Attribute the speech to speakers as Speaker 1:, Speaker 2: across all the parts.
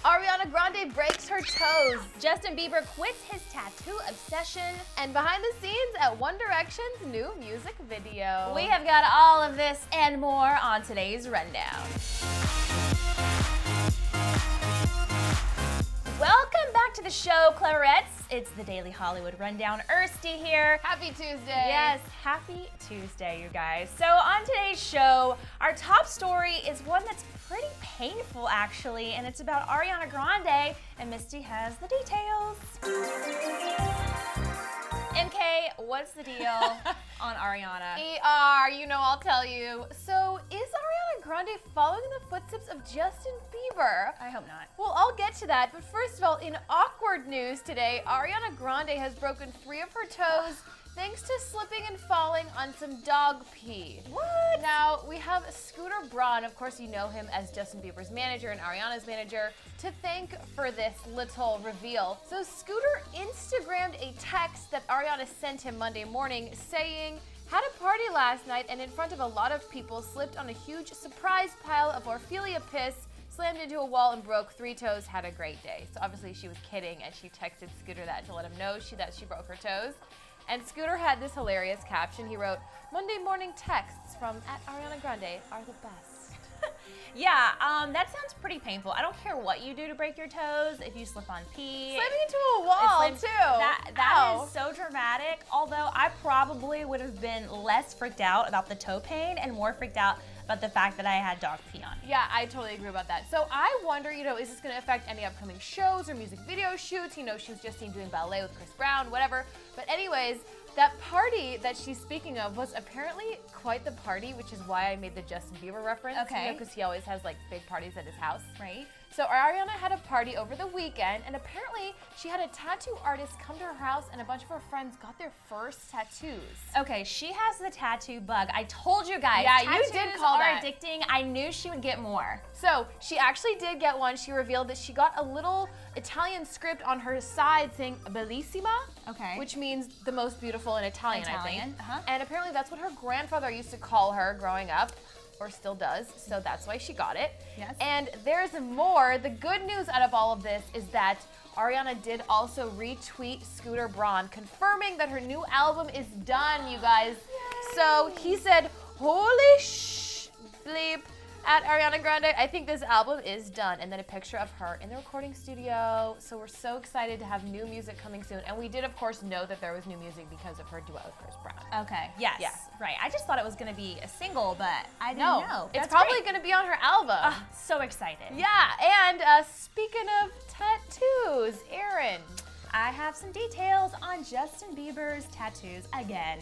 Speaker 1: Ariana Grande breaks her toes.
Speaker 2: Justin Bieber quits his tattoo obsession.
Speaker 1: And behind the scenes at One Direction's new music video.
Speaker 2: We have got all of this and more on today's rundown. Welcome back to the show, Cleverettes. It's the Daily Hollywood Rundown. Ersty here.
Speaker 1: Happy Tuesday.
Speaker 2: Yes, happy Tuesday, you guys. So on today's show, our top story is one that's pretty painful, actually, and it's about Ariana Grande, and Misty has the details. MK, what's the deal on Ariana?
Speaker 1: You know I'll tell you. So, is Ariana Grande following in the footsteps of Justin Bieber?
Speaker 2: I hope not.
Speaker 1: Well, I'll get to that, but first of all, in awkward news today, Ariana Grande has broken 3 of her toes thanks to slipping and falling on some dog pee.
Speaker 2: What?
Speaker 1: Now, we have Scooter Braun, of course you know him as Justin Bieber's manager and Ariana's manager, to thank for this little reveal. So Scooter Instagrammed a text that Ariana sent him Monday morning saying, "Had a party last night and in front of a lot of people slipped on a huge surprise pile of Orphelia piss, slammed into a wall and broke 3 toes, had a great day." So obviously she was kidding and she texted Scooter that to let him know that she broke her toes. And Scooter had this hilarious caption. He wrote, "Monday morning texts from @Ariana Grande are the best."
Speaker 2: Yeah, that sounds pretty painful. I don't care what you do to break your toes. If you slip on pee.
Speaker 1: Slamming into a wall, too.
Speaker 2: That is so dramatic. Although I probably would have been less freaked out about the toe pain and more freaked out about the fact that I had dog pee on me.
Speaker 1: Yeah, I totally agree about that. So I wonder, is this going to affect any upcoming shows or music video shoots? She was just seen doing ballet with Chris Brown, whatever. But anyways, that party that she's speaking of was apparently quite the party, which is why I made the Justin Bieber reference.
Speaker 2: Okay.
Speaker 1: Because he always has like big parties at his house.
Speaker 2: Right.
Speaker 1: So Ariana had a party over the weekend, and apparently she had a tattoo artist come to her house, and a bunch of her friends got their first tattoos.
Speaker 2: Okay, she has the tattoo bug. I told you guys.
Speaker 1: Yeah, you did call that.
Speaker 2: Tattoos are addicting. I knew she would get more.
Speaker 1: So she actually did get one. She revealed that she got a little Italian script on her side saying "Bellissima,"
Speaker 2: okay,
Speaker 1: which means the most beautiful in Italian. I think.
Speaker 2: Uh-huh.
Speaker 1: And apparently that's what her grandfather used to call her growing up, or still does, so that's why she got it.
Speaker 2: Yes.
Speaker 1: And there's more. The good news out of all of this is that Ariana did also retweet Scooter Braun, confirming that her new album is done, you guys. Yay. So he said, "Holy bleep, @Ariana Grande, I think this album is done." And then a picture of her in the recording studio. So we're so excited to have new music coming soon. And we did, of course, know that there was new music because of her duet with Chris Brown.
Speaker 2: Okay, yes.
Speaker 1: Yeah.
Speaker 2: Right. I just thought it was going to be a single, but I didn't know.
Speaker 1: It's probably going to be on her album.
Speaker 2: So excited.
Speaker 1: Yeah, and speaking of tattoos, Erin,
Speaker 2: I have some details on Justin Bieber's tattoos again.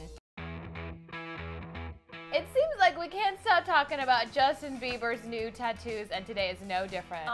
Speaker 1: It seems like we can't stop talking about Justin Bieber's new tattoos, and today is no different.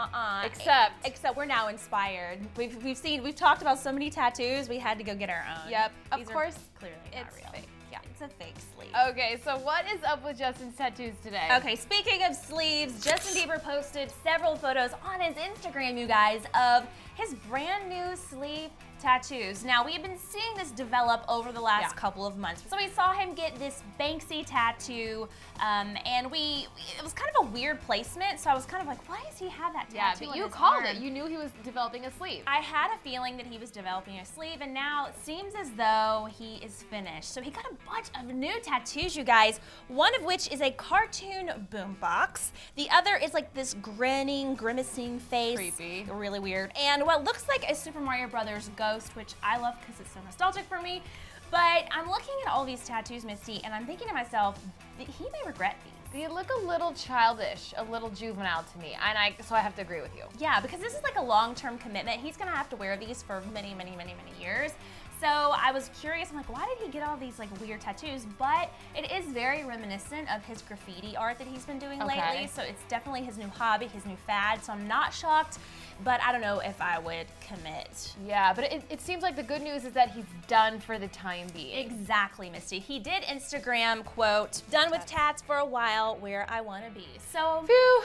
Speaker 2: Except we're now inspired. We've talked about so many tattoos, we had to go get our own.
Speaker 1: Yep,
Speaker 2: These
Speaker 1: of course,
Speaker 2: clearly not
Speaker 1: it's
Speaker 2: real.
Speaker 1: fake. Yeah,
Speaker 2: it's a fake sleeve.
Speaker 1: Okay, so what is up with Justin's tattoos today?
Speaker 2: Okay, speaking of sleeves, Justin Bieber posted several photos on his Instagram, you guys, of his brand new sleeve tattoos. Now, we have been seeing this develop over the last couple of months. So we saw him get this Banksy tattoo, and it was kind of a weird placement, so I was kind of like, why does he have that tattoo?
Speaker 1: Yeah, but you
Speaker 2: on his
Speaker 1: called
Speaker 2: arm?
Speaker 1: it. You knew he was developing a sleeve.
Speaker 2: I had a feeling that he was developing a sleeve, and now it seems as though he is finished. So he got a bunch of new tattoos, you guys, one of which is a cartoon boombox. The other is like this grinning, grimacing face.
Speaker 1: Creepy.
Speaker 2: Really weird. And what looks like a Super Mario Brothers ghost, which I love because it's so nostalgic for me. But I'm looking at all these tattoos, Misty, and I'm thinking to myself, he may regret these.
Speaker 1: They look a little childish, a little juvenile to me, and so I have to agree with you.
Speaker 2: Yeah, because this is like a long-term commitment. He's gonna have to wear these for many, many, many, many years. So I was curious, I'm like, why did he get all these like weird tattoos? But it is very reminiscent of his graffiti art that he's been doing lately. So it's definitely his new hobby, his new fad. So I'm not shocked, but I don't know if I would commit.
Speaker 1: Yeah, but it seems like the good news is that he's done for the time being.
Speaker 2: Exactly, Misty. He did Instagram, quote, "Done with tats for a while, where I wanna be." So,
Speaker 1: phew,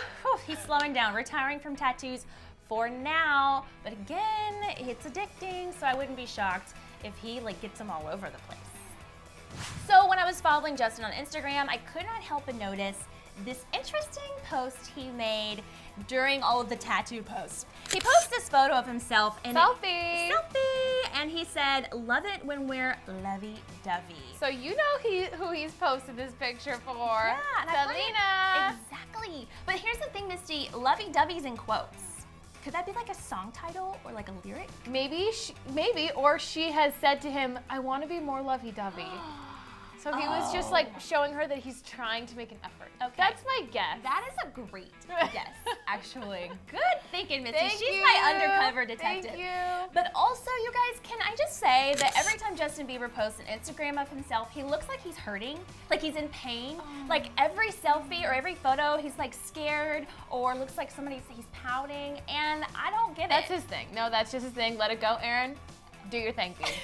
Speaker 2: he's slowing down, retiring from tattoos for now. But again, it's addicting, so I wouldn't be shocked if he like gets them all over the place. So when I was following Justin on Instagram, I could not help but notice this interesting post he made during all of the tattoo posts. He posted this photo of himself and
Speaker 1: selfie,
Speaker 2: and he said, "Love it when we're lovey-dovey."
Speaker 1: So you know who he's posted this picture for?
Speaker 2: Yeah, and
Speaker 1: Selena.
Speaker 2: Exactly. But here's the thing, Misty, lovey-dovey's in quotes. Could that be like a song title or like a lyric?
Speaker 1: Maybe, or she has said to him, "I want to be more lovey-dovey." So he was just like showing her that he's trying to make an effort.
Speaker 2: Okay.
Speaker 1: That's my guess.
Speaker 2: That is a great guess, actually. Good thinking, Misty.
Speaker 1: Thank
Speaker 2: She's
Speaker 1: you.
Speaker 2: my undercover detective.
Speaker 1: Thank you.
Speaker 2: But also, you guys, can I just say that every time Justin Bieber posts an Instagram of himself, he looks like he's hurting, like he's in pain. Like every selfie or every photo, he's like scared or looks like he's pouting, and I don't get it.
Speaker 1: That's his thing. No, that's just his thing. Let it go, Aaron. Do your thing, please.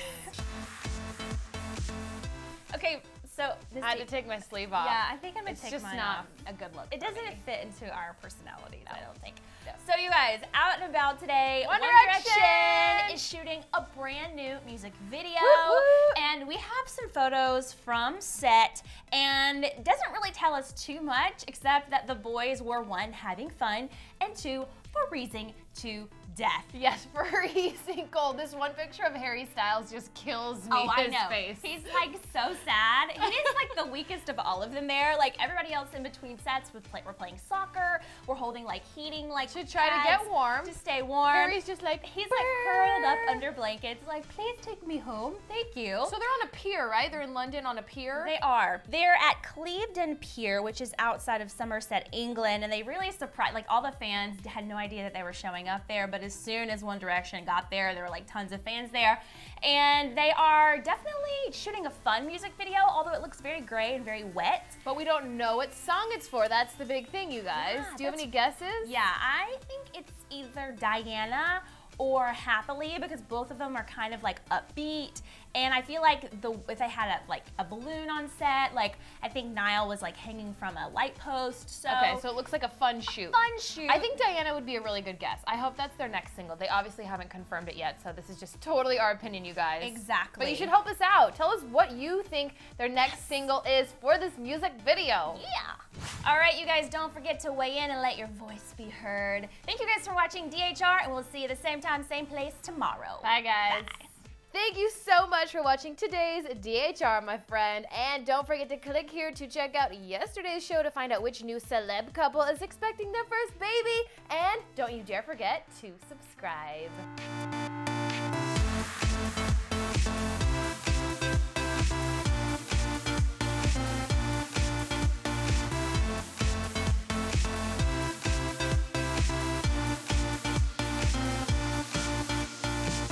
Speaker 2: Okay, so
Speaker 1: I had to take my sleeve off.
Speaker 2: Yeah, I think I'm gonna take mine off.
Speaker 1: It's just not a good look.
Speaker 2: It doesn't fit into our personalities, I don't think.
Speaker 1: No.
Speaker 2: So you guys, out and about today,
Speaker 1: One Direction
Speaker 2: is shooting a brand new music video.
Speaker 1: Woo, woo.
Speaker 2: And we have some photos from set, and it doesn't really tell us too much, except that the boys were, one, having fun, and two, freezing to death.
Speaker 1: Yes, freezing cold. This one picture of Harry Styles just kills me.
Speaker 2: Oh, I
Speaker 1: his
Speaker 2: know.
Speaker 1: face.
Speaker 2: He's like so sad. He is like the weakest of all of them there. Like everybody else in between sets, we're playing soccer. We're holding like heating like
Speaker 1: to try to get warm.
Speaker 2: To stay warm.
Speaker 1: Harry's just like,
Speaker 2: he's like curled up under blankets, like, please take me home. Thank you.
Speaker 1: So they're on a pier, right? They're in London on a pier?
Speaker 2: They are. They're at Clevver Pier, which is outside of Somerset, England, and they really surprised, like all the fans had no idea that they were showing up there, but as soon as One Direction got there were like tons of fans there, and they are definitely shooting a fun music video, although it looks very gray and very wet.
Speaker 1: But we don't know what song it's for. That's the big thing, you guys.
Speaker 2: Yeah,
Speaker 1: do you have any guesses?
Speaker 2: Yeah, I think it's either Diana or Happily, because both of them are kind of like upbeat, and I feel like if they had a balloon on set, like I think Niall was like hanging from a light post. So
Speaker 1: okay, so it looks like a fun shoot.
Speaker 2: Fun shoot.
Speaker 1: I think Diana would be a really good guess. I hope that's their next single. They obviously haven't confirmed it yet, so this is just totally our opinion, you guys.
Speaker 2: Exactly.
Speaker 1: But you should help us out. Tell us what you think their next single is for this music video.
Speaker 2: Yeah. All right, you guys, don't forget to weigh in and let your voice be heard. Thank you guys for watching DHR, and we'll see you the same time, same place tomorrow.
Speaker 1: Bye, guys.
Speaker 2: Bye.
Speaker 1: Thank you so much for watching today's DHR, my friend. And don't forget to click here to check out yesterday's show to find out which new celeb couple is expecting their first baby. And don't you dare forget to subscribe.